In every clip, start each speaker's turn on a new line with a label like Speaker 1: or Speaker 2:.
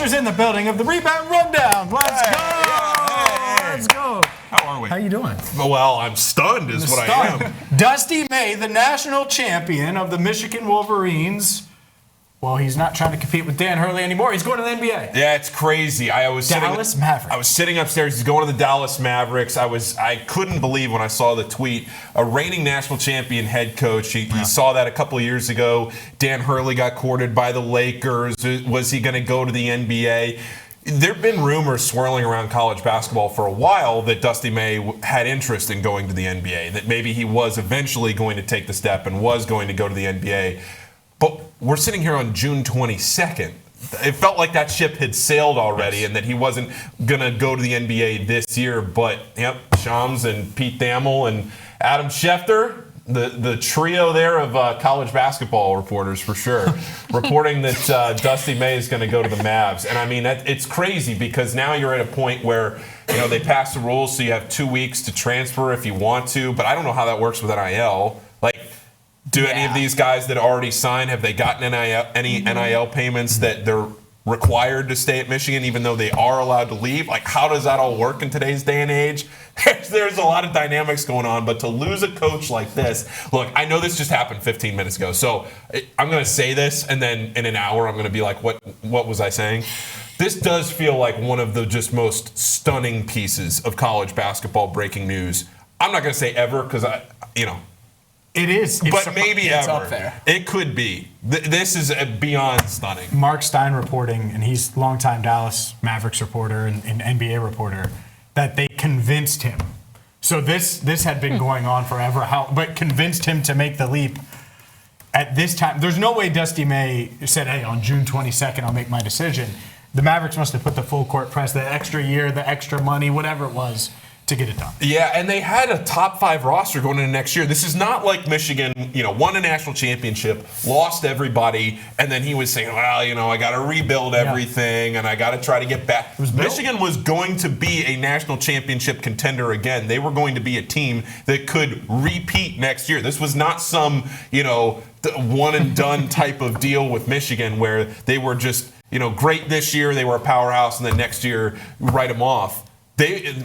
Speaker 1: Sponsors in the building of the Rebound Rundown. Let's go. Let's go.
Speaker 2: How are we?
Speaker 1: How you doing?
Speaker 2: Well, I'm stunned is what I am.
Speaker 1: Dusty May, the national champion of the Michigan Wolverines. Well, he's not trying to compete with Dan Hurley anymore. He's going to the NBA.
Speaker 2: Yeah, it's crazy.
Speaker 1: Dallas Mavericks.
Speaker 2: I was sitting upstairs. He's going to the Dallas Mavericks. I couldn't believe when I saw the tweet. A reigning national champion head coach. He saw that a couple of years ago. Dan Hurley got courted by the Lakers. Was he going to go to the NBA? There have been rumors swirling around college basketball for a while that Dusty May had interest in going to the NBA, that maybe he was eventually going to take the step and was going to go to the NBA. But we're sitting here on June 22nd. It felt like that ship had sailed already and that he wasn't going to go to the NBA this year. But, yep, Shams and Pete Thamel and Adam Schefter, the trio there of college basketball reporters for sure, reporting that Dusty May is going to go to the Mavs. And, I mean, it's crazy because now you're at a point where, they passed the rules so you have 2 weeks to transfer if you want to. But I don't know how that works with NIL. Do any of these guys that already signed, have they gotten any NIL payments that they're required to stay at Michigan even though they are allowed to leave? How does that all work in today's day and age? There's a lot of dynamics going on, but to lose a coach like this, look, I know this just happened 15 minutes ago, so I'm going to say this, and then in an hour I'm going to be like, what was I saying? This does feel like one of the just most stunning pieces of college basketball breaking news. I'm not going to say ever because
Speaker 1: It is.
Speaker 2: But maybe
Speaker 3: it's
Speaker 2: ever.
Speaker 3: Up there.
Speaker 2: It could be. This is beyond stunning.
Speaker 1: Mark Stein reporting, and he's longtime Dallas Mavericks reporter and NBA reporter, that they convinced him. So this had been going on forever, but convinced him to make the leap at this time. There's no way Dusty May said, hey, on June 22nd, I'll make my decision. The Mavericks must have put the full court press, the extra year, the extra money, whatever it was, to get it done.
Speaker 2: Yeah, and they had a top 5 roster going into next year. This is not like Michigan, won a national championship, lost everybody, and then he was saying, well, I got to rebuild everything, and I got to try to get back. Michigan was going to be a national championship contender again. They were going to be a team that could repeat next year. This was not some, one and done type of deal with Michigan where they were just, great this year, they were a powerhouse, and then next year write them off.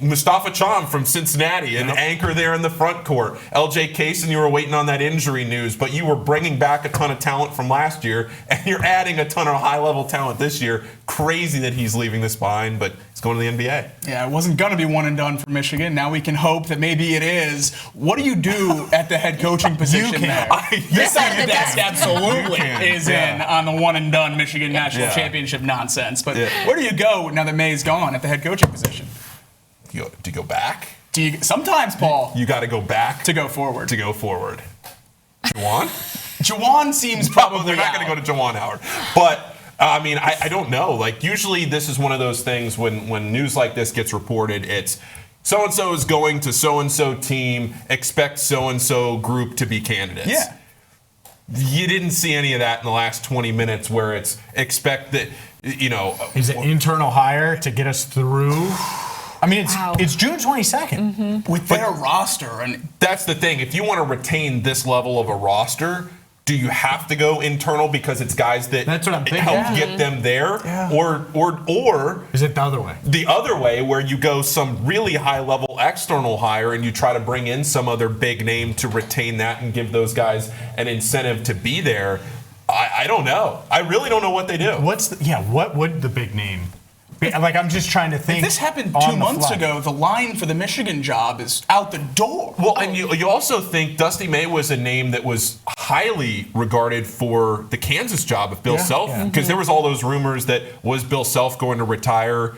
Speaker 2: Mustafa Cham from Cincinnati, an anchor there in the front court. LJ Kaysen, you were waiting on that injury news, but you were bringing back a ton of talent from last year, and you're adding a ton of high-level talent this year. Crazy that he's leaving this behind, but he's going to the NBA.
Speaker 3: Yeah, it wasn't going to be one and done for Michigan. Now we can hope that maybe it is. What do you do at the head coaching position there? This side of the desk absolutely is in on the one and done Michigan national championship nonsense. But where do you go now that May's gone at the head coaching position?
Speaker 2: Do you go back?
Speaker 3: Sometimes, Paul.
Speaker 2: You got to go back.
Speaker 3: To go forward.
Speaker 2: Jawan?
Speaker 3: Jawan seems probably
Speaker 2: they're not going to go to Jawan Howard. But, I don't know. Usually this is one of those things when news like this gets reported, it's so-and-so is going to so-and-so team, expect so-and-so group to be candidates.
Speaker 3: Yeah.
Speaker 2: You didn't see any of that in the last 20 minutes where it's expect that,
Speaker 1: Is it internal hire to get us through? It's June 22nd.
Speaker 3: With their roster. And
Speaker 2: that's the thing. If you want to retain this level of a roster, do you have to go internal because it's guys that
Speaker 1: That's what I'm thinking.
Speaker 2: help get them there?
Speaker 1: Yeah.
Speaker 2: Or
Speaker 1: is it the other way?
Speaker 2: The other way where you go some really high-level external hire and you try to bring in some other big name to retain that and give those guys an incentive to be there. I don't know. I really don't know what they do.
Speaker 1: What would the big name be? I'm just trying to think.
Speaker 3: If this happened 2 months ago, the line for the Michigan job is out the door.
Speaker 2: Well, and you also think Dusty May was a name that was highly regarded for the Kansas job of Bill Self, because there was all those rumors that was Bill Self going to retire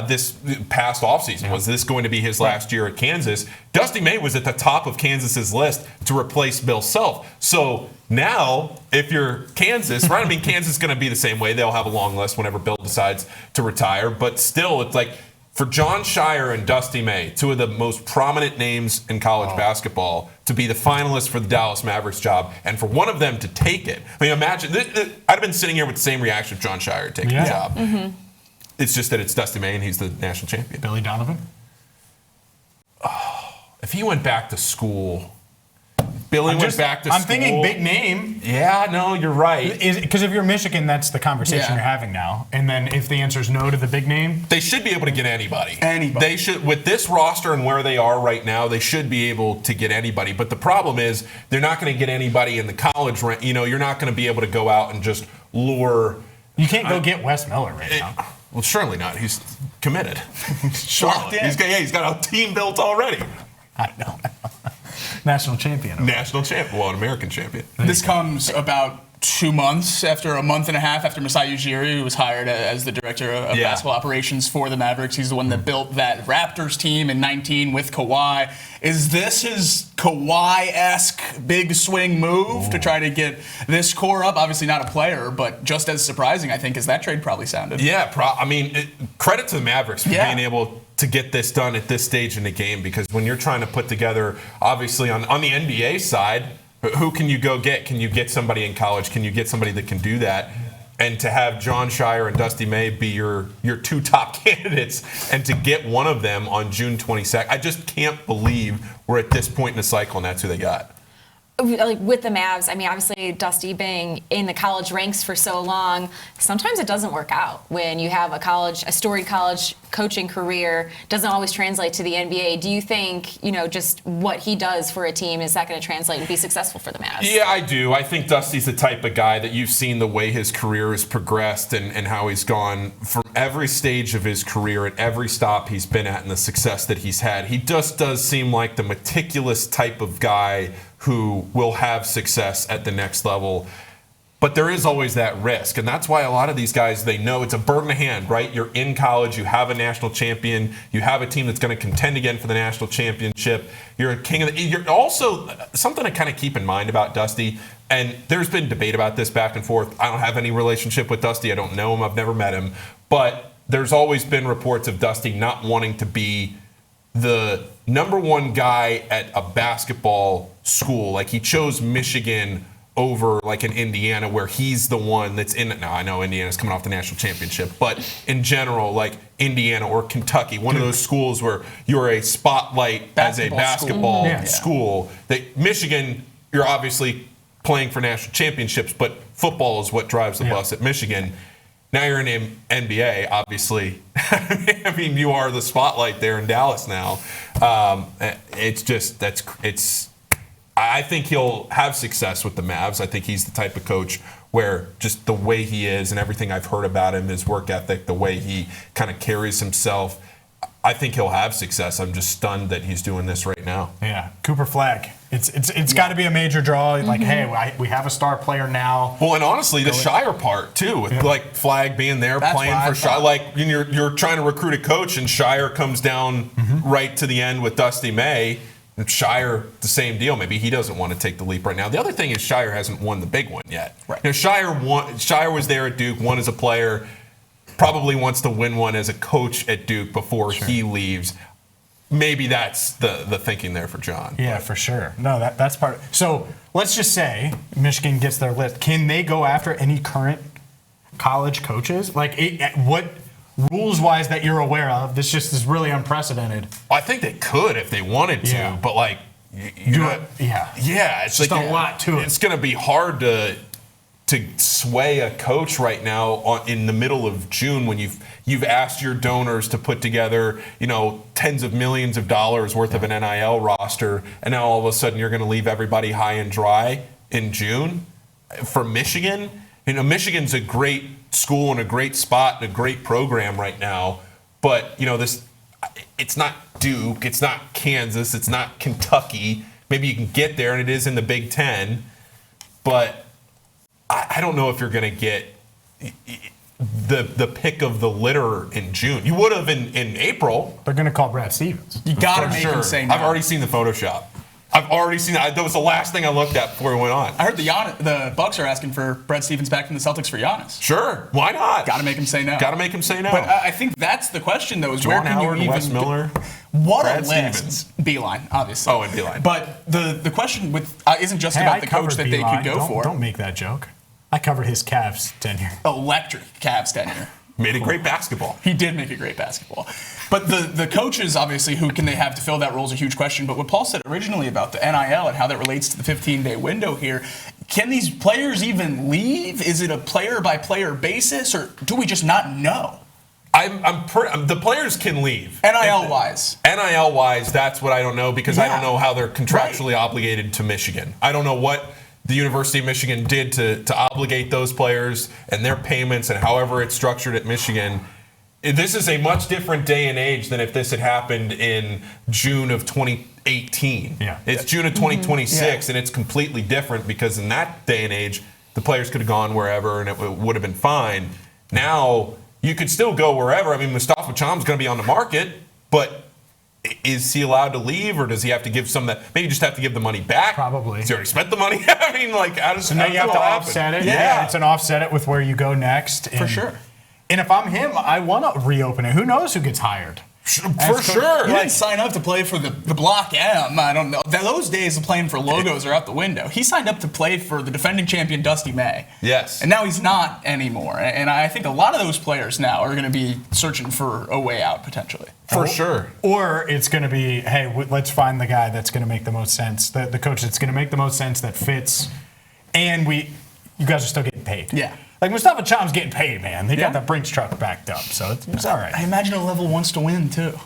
Speaker 2: this past offseason. Was this going to be his last year at Kansas? Dusty May was at the top of Kansas's list to replace Bill Self. So now, if you're Kansas, right? Kansas is going to be the same way. They'll have a long list whenever Bill decides to retire. But still, it's like for Jon Scheyer and Dusty May, two of the most prominent names in college basketball, to be the finalists for the Dallas Mavericks job, and for one of them to take it. Imagine, I'd have been sitting here with the same reaction if Jon Scheyer had taken the job. Mm-hmm. It's just that it's Dusty May and he's the national champion.
Speaker 1: Billy Donovan?
Speaker 2: Oh, if he went back to school, Billy went back to school.
Speaker 1: I'm thinking big name.
Speaker 2: Yeah, no, you're right.
Speaker 1: Because if you're Michigan, that's the conversation
Speaker 3: Yeah.
Speaker 1: you're having now. And then if the answer is no to the big name,
Speaker 2: They should be able to get anybody.
Speaker 3: Anybody.
Speaker 2: They should, with this roster and where they are right now, they should be able to get anybody. But the problem is, they're not going to get anybody in the college rank. You know, you're not going to be able to go out and just lure.
Speaker 1: you can't go get Wes Miller right now.
Speaker 2: Well, surely not. He's committed.
Speaker 3: Locked in.
Speaker 2: He's got a team built already.
Speaker 1: I know. National champion.
Speaker 2: National champion. Well, an American champion.
Speaker 3: This comes about 2 months after a month and a half after Masai Ujiri, who was hired as the director of basketball operations for the Mavericks. He's the one that built that Raptors team in 19 with Kawhi. Is this his Kawhi-esque big swing move to try to get this core up? Obviously not a player, but just as surprising, I think, as that trade probably sounded.
Speaker 2: Yeah, credit to the Mavericks for being able to get this done at this stage in the game, because when you're trying to put together, obviously on the NBA side, who can you go get? Can you get somebody in college? Can you get somebody that can do that? And to have John Shire and Dusty May be your two top candidates, and to get one of them on June 22nd, I just can't believe we're at this point in the cycle and that's who they got.
Speaker 4: Like with the Mavs, I mean, obviously Dusty being in the college ranks for so long, sometimes it doesn't work out when you have a storied college coaching career, doesn't always translate to the NBA. Do you think, just what he does for a team, is that going to translate and be successful for the Mavs?
Speaker 2: Yeah, I do. I think Dusty's the type of guy that you've seen the way his career has progressed and how he's gone from every stage of his career at every stop he's been at and the success that he's had. He just does seem like the meticulous type of guy who will have success at the next level. But there is always that risk, and that's why a lot of these guys, they know it's a bird in the hand, right? You're in college, you have a national champion, you have a team that's going to contend again for the national championship. You're a king of the. You're also something to kind of keep in mind about Dusty, and there's been debate about this back and forth. I don't have any relationship with Dusty. I don't know him. I've never met him, but there's always been reports of Dusty not wanting to be the number one guy at a basketball school. Like, he chose Michigan over like an Indiana, where he's the one that's in it. Now, I know Indiana's coming off the national championship, but in general, like Indiana or Kentucky, one of those schools where you're a spotlight as a basketball school. That Michigan, you're obviously playing for national championships, but football is what drives the bus at Michigan. Now you're in the NBA, obviously. I mean, you are the spotlight there in Dallas now. It's just, I think he'll have success with the Mavs. I think he's the type of coach where just the way he is and everything I've heard about him, his work ethic, the way he kind of carries himself, I think he'll have success. I'm just stunned that he's doing this right now.
Speaker 1: Yeah, Cooper Flagg. It's got to be a major draw. Like, hey, we have a star player now.
Speaker 2: Well, and honestly, the Shire part too, with like Flagg being there, playing for Shire. Like, you're trying to recruit a coach, and Shire comes down right to the end with Dusty May. And Shire, the same deal. Maybe he doesn't want to take the leap right now. The other thing is Shire hasn't won the big one yet. Right. Shire was there at Duke, won as a player. Probably wants to win one as a coach at Duke before he leaves. Maybe that's the thinking there for John.
Speaker 1: Yeah, for sure. No, that's part of it. So let's just say Michigan gets their list. Can they go after any current college coaches? Like, what rules-wise that you're aware of? This just is really unprecedented.
Speaker 2: I think they could if they wanted to, but like, it's
Speaker 1: just
Speaker 2: like
Speaker 1: a lot to it.
Speaker 2: It's going to be hard to sway a coach right now in the middle of June when you've asked your donors to put together, tens of millions of dollars worth of an NIL roster, and now all of a sudden you're going to leave everybody high and dry in June. For Michigan, Michigan's a great school and a great spot and a great program right now, but it's not Duke, it's not Kansas, it's not Kentucky. Maybe you can get there, and it is in the Big Ten, but I don't know if you're going to get the pick of the litter in June. You would have in April.
Speaker 1: They're going to call Brad Stevens.
Speaker 3: You got to make him say no.
Speaker 2: I've already seen the Photoshop. I've already seen it. That was the last thing I looked at before we went on.
Speaker 3: I heard the Bucks are asking for Brad Stevens back from the Celtics for Giannis.
Speaker 2: Sure. Why not?
Speaker 3: Got to make him say no.
Speaker 2: Got to make him say no.
Speaker 3: But I think that's the question, though, is
Speaker 2: Jordan
Speaker 3: where can
Speaker 2: Howard,
Speaker 3: you even...
Speaker 2: Wes Miller,
Speaker 3: what
Speaker 2: Brad
Speaker 3: a list.
Speaker 2: Stevens.
Speaker 3: Beeline, obviously.
Speaker 2: Oh, and Beeline.
Speaker 3: But the question isn't just about the coach that they could go for.
Speaker 1: Don't make that joke. I covered his Cavs tenure.
Speaker 3: Electric Cavs tenure.
Speaker 2: Made a great basketball.
Speaker 3: He did make a great basketball. But the coaches, obviously, who can they have to fill that role is a huge question. But what Paul said originally about the NIL and how that relates to the 15-day window here, can these players even leave? Is it a player-by-player basis, or do we just not know?
Speaker 2: The players can leave.
Speaker 3: NIL-wise.
Speaker 2: NIL-wise, that's what I don't know, because I don't know how they're contractually obligated to Michigan. I don't know what the University of Michigan did to obligate those players and their payments and however it's structured at Michigan. This is a much different day and age than if this had happened in June of 2018.
Speaker 1: Yeah.
Speaker 2: It's June of 2026, and it's completely different because in that day and age, the players could have gone wherever and it would have been fine. Now, you could still go wherever. I mean, Mustafa Cham's going to be on the market, but is he allowed to leave, or does he have to give some of that? Maybe just have to give the money back.
Speaker 1: Probably.
Speaker 2: Has he already spent the money? I mean, like, how does
Speaker 1: So now you have to
Speaker 2: happen?
Speaker 1: offset it.
Speaker 2: Yeah.
Speaker 1: It's an offset it with where you go next.
Speaker 3: For sure.
Speaker 1: And if I'm him, I want to reopen it. Who knows who gets hired?
Speaker 2: For sure.
Speaker 3: He didn't sign up to play for the Block M. I don't know. Those days of playing for logos are out the window. He signed up to play for the defending champion Dusty May.
Speaker 2: Yes.
Speaker 3: And now he's not anymore. And I think a lot of those players now are going to be searching for a way out potentially.
Speaker 2: For sure.
Speaker 1: Or it's going to be, hey, let's find the guy that's going to make the most sense, the coach that's going to make the most sense, that fits, and you guys are still getting paid.
Speaker 3: Yeah.
Speaker 1: Like Mustafa Cham's getting paid, man. They got
Speaker 3: Yeah.
Speaker 1: the Brinks truck backed up, so it's all right.
Speaker 3: I imagine a level wants to win too.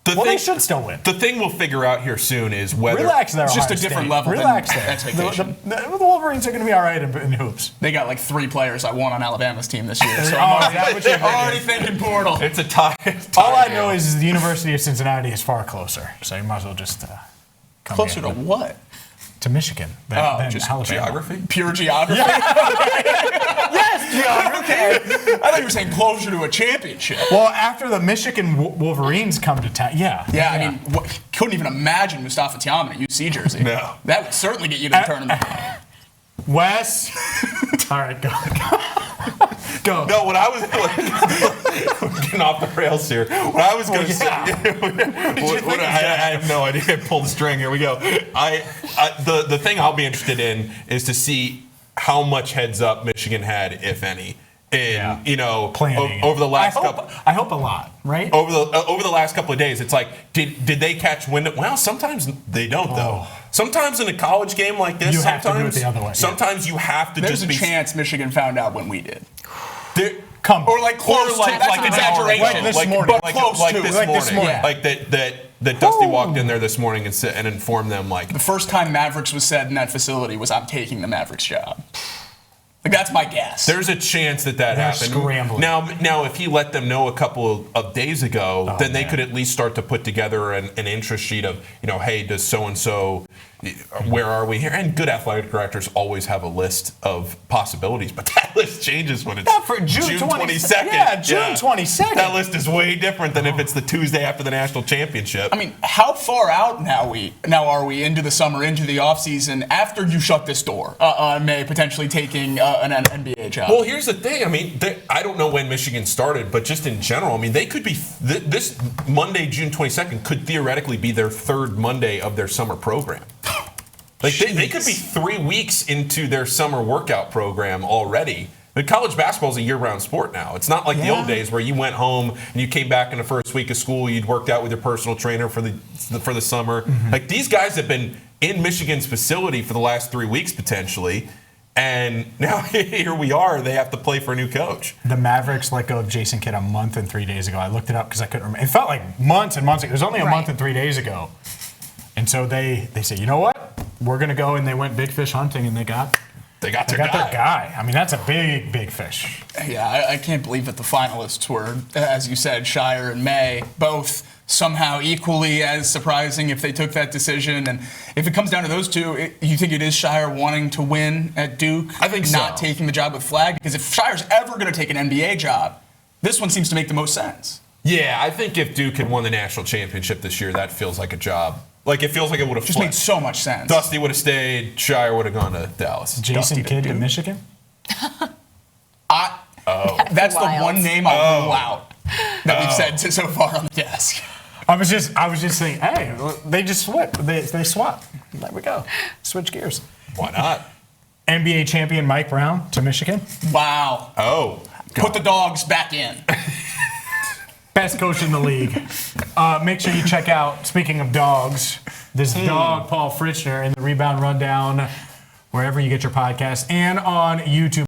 Speaker 1: They should still win.
Speaker 2: The thing we'll figure out here soon is whether.
Speaker 1: Relax there,
Speaker 3: It's just
Speaker 1: Ohio
Speaker 3: a different
Speaker 1: State.
Speaker 3: level than
Speaker 1: Relax there.
Speaker 3: expectation.
Speaker 1: The Wolverines are going to be all right in hoops.
Speaker 3: They got like 3 players I want on Alabama's team this year. So
Speaker 1: Oh,
Speaker 3: I'm
Speaker 1: is that what you're
Speaker 3: already thinking portal.
Speaker 2: It's a tie.
Speaker 1: All I know is the University of Cincinnati is far closer, so you might as well just come
Speaker 3: Closer to
Speaker 1: in.
Speaker 3: what?
Speaker 1: To Michigan than
Speaker 3: just
Speaker 1: Alabama.
Speaker 2: Geography?
Speaker 3: Pure geography?
Speaker 1: Yes, geography.
Speaker 3: I thought you were saying closer to a championship.
Speaker 1: Well, after the Michigan Wolverines come to town, yeah.
Speaker 3: Yeah, I mean, couldn't even imagine Mustafa Tiam in a UC jersey.
Speaker 2: No.
Speaker 3: That would certainly get you to the tournament.
Speaker 1: Wes. All right, go. Go.
Speaker 2: No, what I was getting off the rails here. What I was going to say. I have no idea. I pulled the string. Here we go. The thing I'll be interested in is to see how much heads up Michigan had, if any, in
Speaker 1: planning
Speaker 2: over the last couple.
Speaker 1: I hope a lot, right?
Speaker 2: Over the last couple of days, it's like, did they catch wind? Well, sometimes they don't, though. Sometimes in a college game like this,
Speaker 1: You have to do it the other way.
Speaker 2: Sometimes you have to
Speaker 3: There's
Speaker 2: just
Speaker 3: a
Speaker 2: be.
Speaker 3: chance Michigan found out when we did.
Speaker 1: Or
Speaker 3: like close to. That's an exaggeration.
Speaker 1: Like this morning.
Speaker 3: But close to.
Speaker 2: This
Speaker 1: Like
Speaker 2: morning.
Speaker 1: this morning.
Speaker 3: Yeah.
Speaker 2: Like that Dusty walked in there this morning and informed them, like,
Speaker 3: The first time Mavericks was said in that facility was, I'm taking the Mavericks job. Like, that's my guess.
Speaker 2: there's a chance that happened.
Speaker 1: Scrambling.
Speaker 2: Now, if he let them know a couple of days ago, then they
Speaker 1: man.
Speaker 2: could at least start to put together an interest sheet of, hey, does so-and-so, where are we here? And good athletic directors always have a list of possibilities, but that list changes when it's
Speaker 1: Not for June
Speaker 2: 22nd.
Speaker 1: Yeah, June 22nd.
Speaker 2: That list is way different than if it's the Tuesday after the national championship.
Speaker 3: I mean, how far out now are we into the summer, into the offseason, after you shut this door on May potentially taking an NBA job?
Speaker 2: Well, here's the thing. I mean, I don't know when Michigan started, but just in general, I mean, they could be this Monday, June 22nd, could theoretically be their third Monday of their summer program. Like they could be 3 weeks into their summer workout program already. But college basketball is a year-round sport now. It's not like the old days where you went home and you came back in the first week of school, you'd worked out with your personal trainer for the summer.
Speaker 1: Mm-hmm.
Speaker 2: Like these guys have been in Michigan's facility for the last 3 weeks potentially. And now here we are. They have to play for a new coach.
Speaker 1: The Mavericks let go of Jason Kidd a month and 3 days ago. I looked it up because I couldn't remember. It felt like months and months ago. It was only a month and 3 days ago. And so they said, you know what? We're going to go. And they went big fish hunting, and they got
Speaker 2: They got
Speaker 1: their guy. I mean, that's a big, big fish.
Speaker 3: Yeah, I can't believe that the finalists were, as you said, Shire and May, both somehow equally as surprising if they took that decision. And if it comes down to those two, you think it is Shire wanting to win at Duke?
Speaker 2: I think so.
Speaker 3: Not taking the job with Flagg? Because if Shire's ever going to take an NBA job, this one seems to make the most sense.
Speaker 2: Yeah, I think if Duke had won the national championship this year, that feels like a job. Like, it feels like it would have
Speaker 3: Just made so much sense.
Speaker 2: Dusty would have stayed. Shire would have gone to Dallas.
Speaker 1: Jason Kidd to Michigan?
Speaker 3: That's the
Speaker 4: wild.
Speaker 3: one name I'll rule out that we've said so far on the desk.
Speaker 1: I was just saying, hey, they just swap. They swap. There we go. Switch gears.
Speaker 2: Why not?
Speaker 1: NBA champion Mike Brown to Michigan.
Speaker 3: Wow.
Speaker 2: Oh.
Speaker 3: Put the dogs back in.
Speaker 1: Best coach in the league. Make sure you check out, speaking of dogs, this dog, Paul Fritschner, in the Rebound Rundown, wherever you get your podcast, and on YouTube.